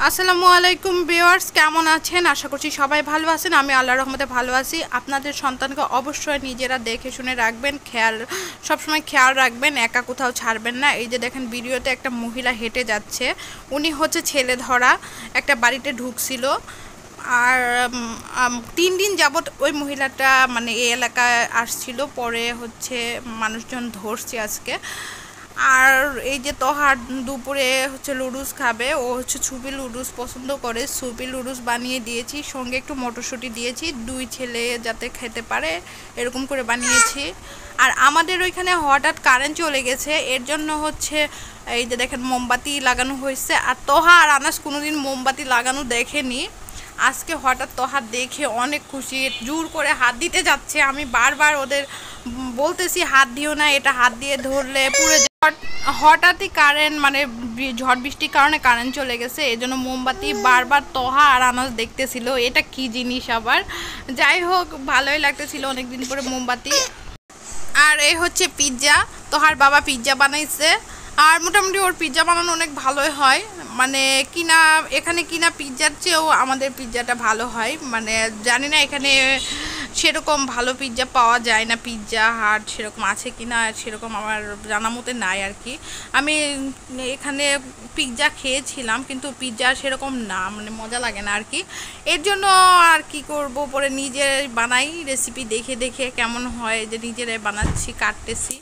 আসসালামু আলাইকুম ভিউয়ার্স, কেমন আছেন? আশা করছি সবাই ভালো আছেন। আমি আল্লাহর রহমতে ভালো আছি। আপনাদের সন্তানকে অবশ্যই নিজেরা দেখে শুনে রাখবেন, সবসময় খেয়াল রাখবেন, একা কোথাও ছাড়বেন না। এই যে দেখেন ভিডিওতে একটা মহিলা হেঁটে যাচ্ছে, উনি হচ্ছে ছেলে ধরা, একটা বাড়িতে ঢুকছিল। আর 3 দিন যাবৎ ওই মহিলাটা মানে এই এলাকায় আসছিল, পরে হচ্ছে মানুষজন ধরছে আজকে। আর এই যে তোহার দুপুরে হচ্ছে লুডুস খাবে, ও হচ্ছে ছুপি লুডুস পছন্দ করে, ছুপি লুডুস বানিয়ে দিয়েছি, সঙ্গে একটু মটরশুঁটি দিয়েছি, 2 ছেলে যাতে খেতে পারে এরকম করে বানিয়েছি। আর আমাদের ওইখানে হঠাৎ কারেন্ট চলে গেছে, এর জন্য হচ্ছে এই যে দেখেন মোমবাতি লাগানো হয়েছে। আর তোহা আর আনাস কোনোদিন মোমবাতি লাগানো দেখেনি, আজকে হঠাৎ তোহা দেখে অনেক খুশি, জোর করে হাত দিতে যাচ্ছে। আমি বারবার ওদের বলতেছি হাত দিও না, এটা হাত দিয়ে ধরলে পুড়ে। হঠাৎই কারেন্ট মানে ঝড় বৃষ্টির কারণে কারেন্ট চলে গেছে, এই জন্য মোমবাতি বারবার তোহা আর আনাজ দেখতেছিল এটা কি জিনিস আবার। যাই হোক, ভালোই লাগতেছিল অনেকদিন পরে মোমবাতি। আর এই হচ্ছে পিৎজা, তোহার বাবা পিৎজা বানাইছে। আর মোটামুটি ওর পিৎজা বানানো অনেক ভালোই হয়, মানে কিনা এখানে কিনা পিৎজার চেয়েও আমাদের পিৎজাটা ভালো হয়। মানে জানি না এখানে সেরকম ভালো পিৎজা পাওয়া যায় না, পিৎজা হাট সেরকম আছে কিনা সেরকম আমার জানা মতে নাই আর কি। আমি এখানে পিৎজা খেয়েছিলাম, কিন্তু পিৎজা সেরকম না, মানে মজা লাগে না আর কি। এর জন্য আর কি করব, পরে নিজে বানাই, রেসিপি দেখে দেখে কেমন হয় যে নিজেরাই বানাচ্ছি, কাটতেছি।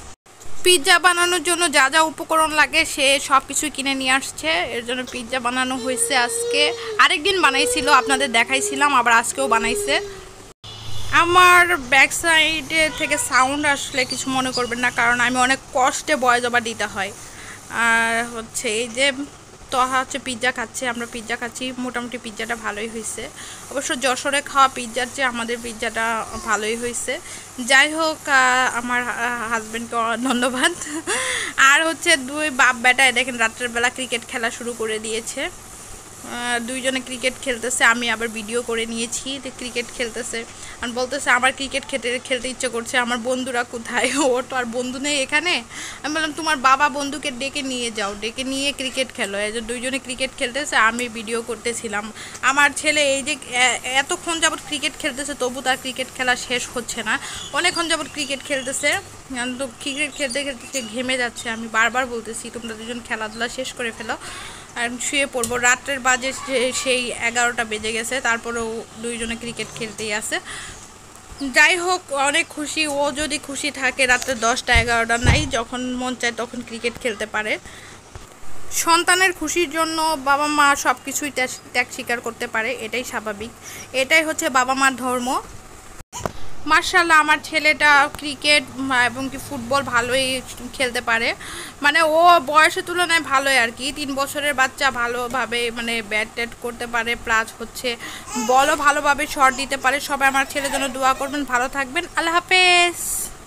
পিৎজা বানানোর জন্য যা যা উপকরণ লাগে সে সব কিছুই কিনে নিয়ে আসছে, এর জন্য পিৎজা বানানো হয়েছে আজকে। আরেকদিন বানাইছিল, আপনাদের দেখাইছিলাম, আবার আজকেও বানাইছে। আমার ব্যাক সাইডে থেকে সাউন্ড আসলে কিছু মনে করবেন না, কারণ আমি অনেক কষ্টে ভয়েস ওভার দিতে হয়। আর হচ্ছে এই যে তোহা হচ্ছে পিৎজা খাচ্ছে, আমরা পিৎজা খাচ্ছি, মোটামুটি পিৎজাটা ভালোই হয়েছে। অবশ্য যশোরে খাওয়া পিৎজার চেয়ে আমাদের পিৎজাটা ভালোই হয়েছে। যাই হোক, আমার হাজব্যান্ডকে ধন্যবাদ। আর হচ্ছে 2 বাপ বেটা দেখেন রাত্রের বেলা ক্রিকেট খেলা শুরু করে দিয়েছে। 2 জনে ক্রিকেট খেলতেছে, আমি আবার ভিডিও করে নিয়েছি যে ক্রিকেট খেলতেছে। আর বলতেছে আমার ক্রিকেট খেলতে ইচ্ছে করছে, আমার বন্ধুরা কোথায়? ওর তো আর বন্ধু নেই এখানে। আমি বললাম তোমার বাবা বন্ধুকে ডেকে নিয়ে যাও, ডেকে নিয়ে ক্রিকেট খেলো। এই যে 2 জনে ক্রিকেট খেলতেছে, আমি ভিডিও করতেছিলাম। আমার ছেলে এই যে এতক্ষণ যাবৎ ক্রিকেট খেলতেছে, তবু তার ক্রিকেট খেলা শেষ হচ্ছে না, অনেকক্ষণ যাবৎ ক্রিকেট খেলতেছে। তো ক্রিকেট খেলতে খেলতে সে ঘেমে যাচ্ছে। আমি বারবার বলতেছি তোমরা 2 জন খেলাধুলা শেষ করে ফেলো, আর শুয়ে পড়বো। রাত্রের বাজে সেই 11টা বেজে গেছে, তারপরেও 2 জনে ক্রিকেট খেলতেই আছে। যাই হোক, অনেক খুশি। ও যদি খুশি থাকে রাত্রে 10টা 11টা নাই, যখন মন চায় তখন ক্রিকেট খেলতে পারে। সন্তানের খুশির জন্য বাবা মা সব কিছুই ত্যাগ স্বীকার করতে পারে, এটাই স্বাভাবিক, এটাই হচ্ছে বাবা মার ধর্ম। মার্শাল্লাহ, আমার ছেলেটা ক্রিকেট এবং কি ফুটবল ভালোই খেলতে পারে, মানে ও বয়সের তুলনায় ভালোই আর কি। 3 বছরের বাচ্চা ভালোভাবে মানে ব্যাট ট্যাট করতে পারে, প্লাস হচ্ছে বলও ভালোভাবে শট দিতে পারে। সবাই আমার ছেলের জন্য দোয়া করবেন, ভালো থাকবেন, আল্লাহ হাফেজ।